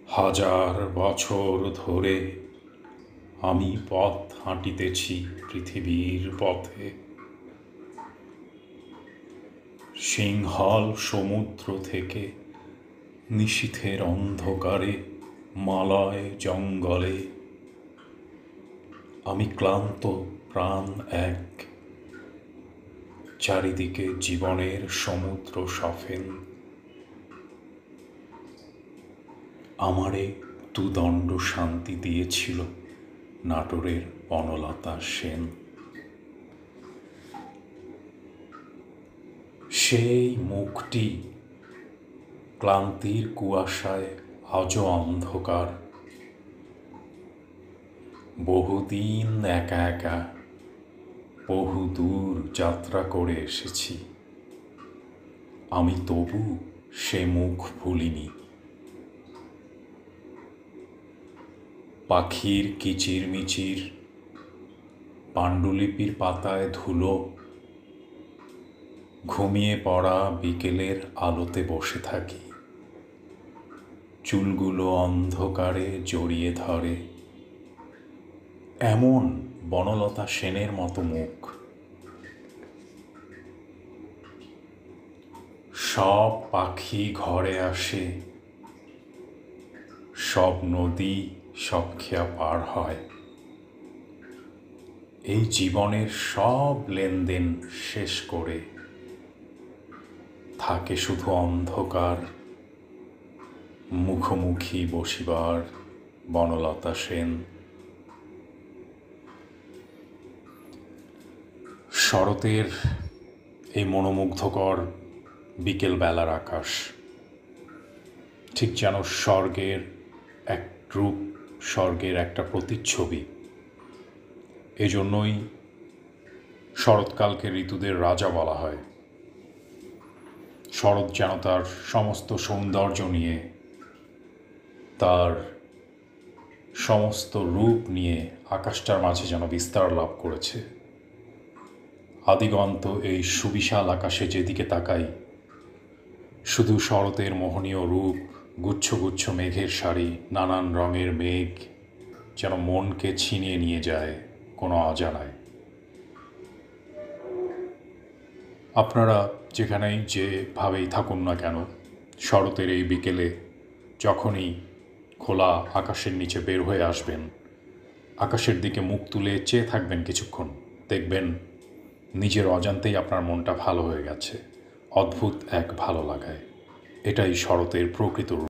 হাজার বছর ধরে আমি পথ হাঁটিতেছি পৃথিবীর পথে। সিংহল সমুদ্র থেকে নিশীথের অন্ধকারে মালয় জঙ্গলে আমি ক্লান্ত প্রাণ এক, চারিদিকে জীবনের সমুদ্র সফেন। আমারে দুদণ্ড শান্তি দিয়েছিল নাটোরের বনলতা সেন। সেই মুখটি ক্লান্তির কুয়াশায় আজও অন্ধকার। বহুদিন একা একা বহুদূর যাত্রা করে এসেছি, আমি তবু সে মুখ ভুলিনি। পাখির কিচিরমিচির, পাণ্ডুলিপির পাতায় ধুলো, ঘুমিয়ে পড়া বিকেলের আলোতে বসে থাকি। চুলগুলো অন্ধকারে জড়িয়ে ধরে এমন বনলতা সেনের মতো মুখ। সব পাখি ঘরে আসে, সব নদী সব খেয়া পার হয়। এই জীবনের সব লেনদেন শেষ করে থাকে শুধু অন্ধকার, মুখোমুখি বসিবার বনলতা সেন। শরতের এই মনোমুগ্ধকর বিকেলবেলার আকাশ ঠিক যেন স্বর্গের এক রূপ, স্বর্গের একটা প্রতিচ্ছবি। এজন্যই শরৎকালকে ঋতুদের রাজা বলা হয়। শরৎ যেন তার সমস্ত সৌন্দর্য নিয়ে, তার সমস্ত রূপ নিয়ে আকাশটার মাঝে যেন বিস্তার লাভ করেছে। আদিগন্ত এই সুবিশাল আকাশে যেদিকে তাকাই, শুধু শরতের মোহনীয় রূপ, গুচ্ছ গুচ্ছ মেঘের সারি, নানান রঙের মেঘ যেন মনকে ছিনিয়ে নিয়ে যায় কোনো অজানায়। আপনারা যেখানেই যেভাবেই থাকুন না কেন, শরতের এই বিকেলে যখনই খোলা আকাশের নিচে বের হয়ে আসবেন, আকাশের দিকে মুখ তুলে চেয়ে থাকবেন কিছুক্ষণ, দেখবেন নিজের অজান্তেই আপনার মনটা ভালো হয়ে গেছে, অদ্ভুত এক ভালো লাগায়। এটাই শরতের প্রকৃত রূপ।